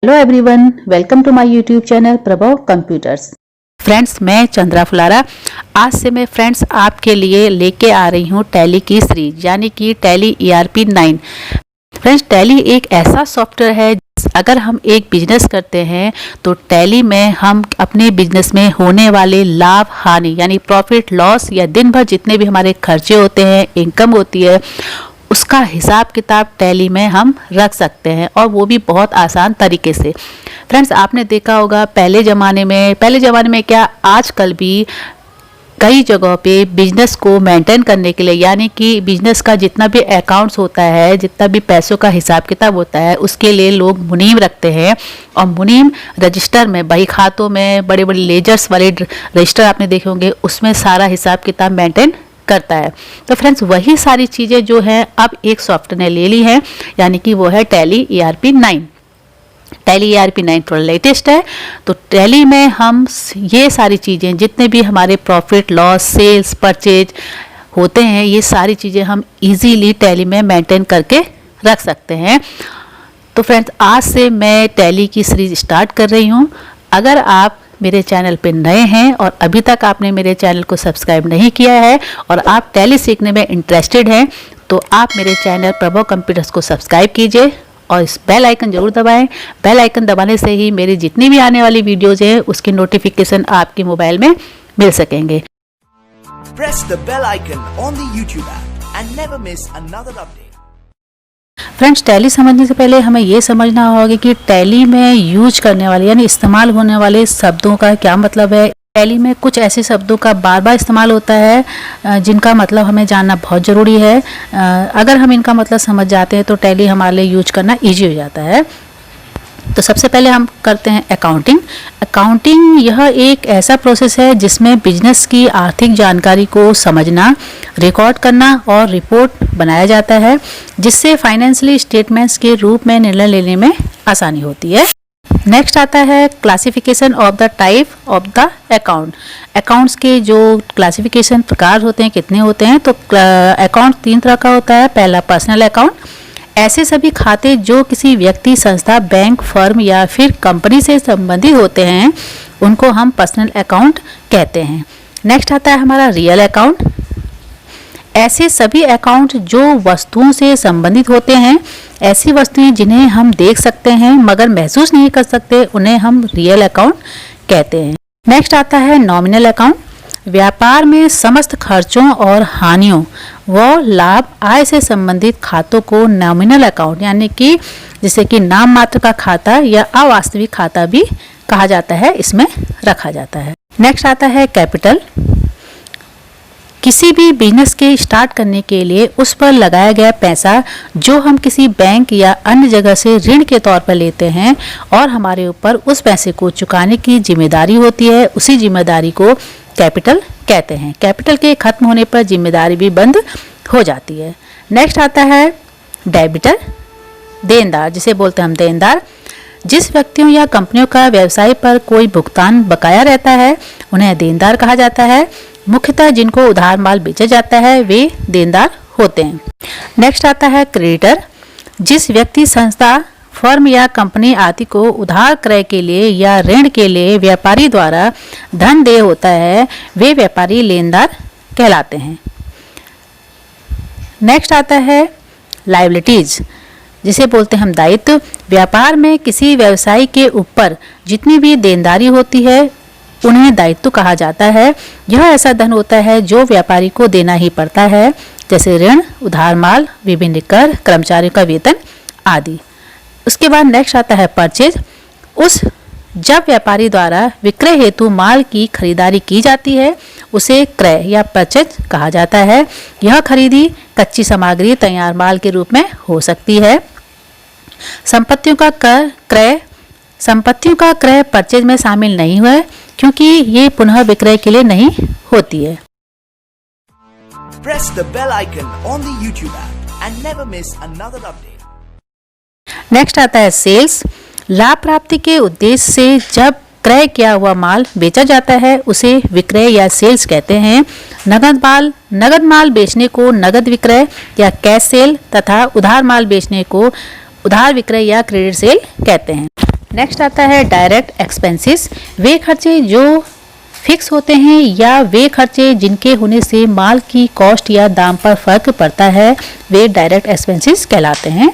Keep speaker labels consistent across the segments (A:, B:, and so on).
A: Hello everyone, welcome to my YouTube channel Prabhav computers. Friends, मैं चंद्रा फुलारा। आज से मैं फ्रेंड्स आपके लिए लेके आ रही हूँ टैली की सीरीज, यानी कि टैली ERP 9। फ्रेंड्स, टैली एक ऐसा सॉफ्टवेयर है, अगर हम एक बिजनेस करते हैं तो टैली में हम अपने बिजनेस में होने वाले लाभ हानि यानी प्रॉफिट लॉस या दिन भर जितने भी हमारे खर्चे होते हैं, इनकम होती है, उसका हिसाब किताब टैली में हम रख सकते हैं, और वो भी बहुत आसान तरीके से। फ्रेंड्स, आपने देखा होगा पहले ज़माने में क्या, आजकल भी कई जगहों पे बिजनेस को मेंटेन करने के लिए, यानी कि बिजनेस का जितना भी अकाउंट्स होता है, जितना भी पैसों का हिसाब किताब होता है, उसके लिए लोग मुनीम रखते हैं। और मुनीम रजिस्टर में, बही खातों में, बड़े बड़े लेजर्स वाले रजिस्टर आपने देखे होंगे, उसमें सारा हिसाब किताब मेंटेन करता है। तो फ्रेंड्स, वही सारी चीज़ें जो हैं अब एक सॉफ्टवेयर ने ले ली हैं, यानी कि वो है टैली ERP 9। टैली ERP 9 थोड़ा लेटेस्ट है। तो टैली में हम ये सारी चीज़ें, जितने भी हमारे प्रॉफिट लॉस, सेल्स, परचेज होते हैं, ये सारी चीज़ें हम इजीली टैली में मेंटेन करके रख सकते हैं। तो फ्रेंड्स, आज से मैं टैली की सीरीज स्टार्ट कर रही हूँ। अगर आप मेरे चैनल पे नए हैं और अभी तक आपने मेरे चैनल को सब्सक्राइब नहीं किया है और आप टैली सीखने में इंटरेस्टेड हैं, तो आप मेरे चैनल प्रभव कंप्यूटर्स को सब्सक्राइब कीजिए और इस बेल आइकन जरूर दबाएं। बेल आइकन दबाने से ही मेरी जितनी भी आने वाली वीडियोज़ हैं उसकी नोटिफिकेशन आपके मोबाइल में मिल सकेंगे।
B: Press the bell icon on the YouTube app and never miss another update.
A: Friends, tally समझने से पहले हमें ये समझना होगा कि टैली में यूज करने वाले यानी इस्तेमाल होने वाले शब्दों का क्या मतलब है। टैली में कुछ ऐसे शब्दों का बार बार इस्तेमाल होता है जिनका मतलब हमें जानना बहुत ज़रूरी है। अगर हम इनका मतलब समझ जाते हैं तो टैली हमारे लिए यूज करना ईजी हो जाता है। तो सबसे पहले हम करते हैं अकाउंटिंग। अकाउंटिंग यह एक ऐसा प्रोसेस है जिसमें बिजनेस की आर्थिक जानकारी को समझना, रिकॉर्ड करना और रिपोर्ट बनाया जाता है, जिससे फाइनेंशियली स्टेटमेंट्स के रूप में निर्णय लेने में आसानी होती है। नेक्स्ट आता है classification of the type of the account. Accounts के जो क्लासिफिकेशन प्रकार होते हैं, कितने होते हैं, तो अकाउंट 3 तरह का होता है। पहला पर्सनल अकाउंट, ऐसे सभी खाते जो किसी व्यक्ति, संस्था, बैंक, फर्म या फिर कंपनी से संबंधित होते हैं, उनको हम पर्सनल अकाउंट कहते हैं। नेक्स्ट आता है हमारा रियल अकाउंट। ऐसे सभी अकाउंट जो वस्तुओं से संबंधित होते हैं, ऐसी वस्तुएं जिन्हें हम देख सकते हैं मगर महसूस नहीं कर सकते, उन्हें हम रियल अकाउंट कहते हैं। नेक्स्ट आता है नॉमिनल अकाउंट। व्यापार में समस्त खर्चों और हानियों व लाभ, आय से संबंधित खातों को नॉमिनल अकाउंट यानी कि जिसे कि नाम मात्र का खाता या अवास्तविक खाता भी कहा जाता है, इसमें रखा जाता है। नेक्स्ट आता है कैपिटल। किसी भी बिजनेस के स्टार्ट करने के लिए उस पर लगाया गया पैसा जो हम किसी बैंक या अन्य जगह से ऋण के तौर पर लेते हैं और हमारे ऊपर उस पैसे को चुकाने की जिम्मेदारी होती है, उसी जिम्मेदारी को कैपिटल कहते हैं। कैपिटल के खत्म होने पर जिम्मेदारी भी बंद हो जाती है। नेक्स्ट आता है डेबिटर, देनदार, जिसे बोलते हैं हम देनदार। जिस व्यक्तियों या कंपनियों का व्यवसाय पर कोई भुगतान बकाया रहता है, उन्हें देनदार कहा जाता है। मुख्यतः जिनको उधार माल बेचा जाता है वे देनदार होते हैं। नेक्स्ट आता है क्रेडिटर। जिस व्यक्ति, संस्था, फर्म या कंपनी आदि को उधार क्रय के लिए या ऋण के लिए व्यापारी द्वारा धन देय होता है, वे व्यापारी लेनदार कहलाते हैं। नेक्स्ट आता है लायबिलिटीज, जिसे बोलते हैं हम दायित्व। व्यापार में किसी व्यवसायी के ऊपर जितनी भी देनदारी होती है उन्हें दायित्व कहा जाता है। यह ऐसा धन होता है जो व्यापारी को देना ही पड़ता है, जैसे ऋण, उधार माल, विभिन्न कर, कर्मचारियों का वेतन आदि। उसके बाद नेक्स्ट आता है परचेज। जब व्यापारी द्वारा विक्रय हेतु माल की खरीदारी की जाती है उसे क्रय या परचेज कहा जाता है। यह खरीदी कच्ची सामग्री, तैयार माल के रूप में हो सकती है। संपत्तियों का क्रय परचेज में शामिल नहीं हुआ है, क्योंकि ये पुनः विक्रय के लिए नहीं होती है।
B: Press the bell icon on the YouTube app and never miss another update.
A: Next आता है सेल्स। लाभ प्राप्ति के उद्देश्य से जब क्रय किया हुआ माल बेचा जाता है उसे विक्रय या सेल्स कहते हैं। नगद माल बेचने को नगद विक्रय या कैश सेल तथा उधार माल बेचने को उधार विक्रय या क्रेडिट सेल कहते हैं। नेक्स्ट आता है डायरेक्ट एक्सपेंसेस। वे खर्चे जो फिक्स होते हैं या वे खर्चे जिनके होने से माल की कॉस्ट या दाम पर फर्क पड़ता है, वे डायरेक्ट एक्सपेंसेस कहलाते हैं।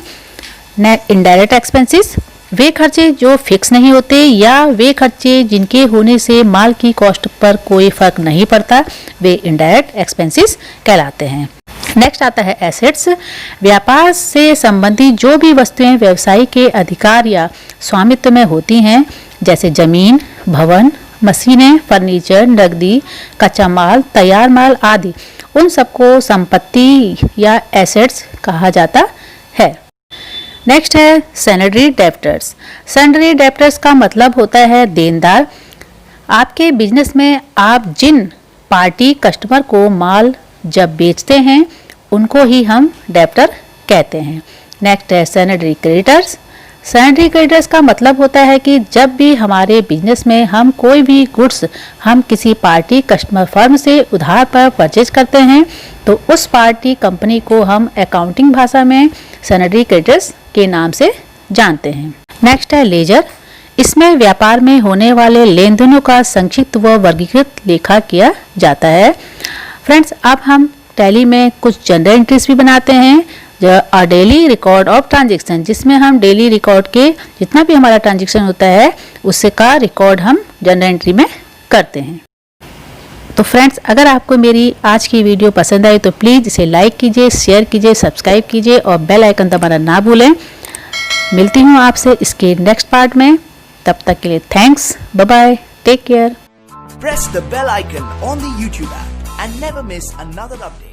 A: इनडायरेक्ट एक्सपेंसेस, वे खर्चे जो फिक्स नहीं होते या वे खर्चे जिनके होने से माल की कॉस्ट पर कोई फर्क नहीं पड़ता, वे इनडायरेक्ट एक्सपेंसेस कहलाते हैं। नेक्स्ट आता है एसेट्स। व्यापार से संबंधित जो भी वस्तुएं व्यवसायी के अधिकार या स्वामित्व में होती हैं, जैसे जमीन, भवन, मशीनें, फर्नीचर, नकदी, कच्चा माल, तैयार माल आदि, उन सबको संपत्ति या एसेट्स कहा जाता है। नेक्स्ट है सैलरी डेब्टर्स। सैलरी डेब्टर्स का मतलब होता है देनदार। आपके बिजनेस में आप जिन पार्टी कस्टमर को माल जब बेचते हैं, उनको ही हम डेब्टर कहते हैं। नेक्स्ट है सैलरी क्रेडिटर्स। सैलरी क्रेडिटर्स का मतलब होता है कि जब भी हमारे बिजनेस में हम कोई भी गुड्स हम किसी पार्टी कस्टमर फर्म से उधार पर परचेज करते हैं, तो उस पार्टी कंपनी को हम अकाउंटिंग भाषा में सैलरी क्रेडिटर्स के नाम से जानते हैं। नेक्स्ट है लेजर। इसमें व्यापार में होने वाले लेन देनों का संक्षिप्त व वर्गीकृत लेखा किया जाता है। फ्रेंड्स, अब हम टैली में कुछ जनरल एंट्रीज भी बनाते हैं, डेली रिकॉर्ड ऑफ ट्रांजेक्शन, जिसमें हम डेली रिकॉर्ड के जितना भी हमारा ट्रांजेक्शन होता है उससे का रिकॉर्ड हम जनरल एंट्री में करते हैं। तो फ्रेंड्स, अगर आपको मेरी आज की वीडियो पसंद आई तो प्लीज़ इसे लाइक कीजिए, शेयर कीजिए, सब्सक्राइब कीजिए और बेल आइकन दबाना ना भूलें। मिलती हूँ आपसे इसके नेक्स्ट पार्ट में। तब तक के लिए thanks, bye bye, take care.
B: Press the bell icon on the YouTube app and never miss another update.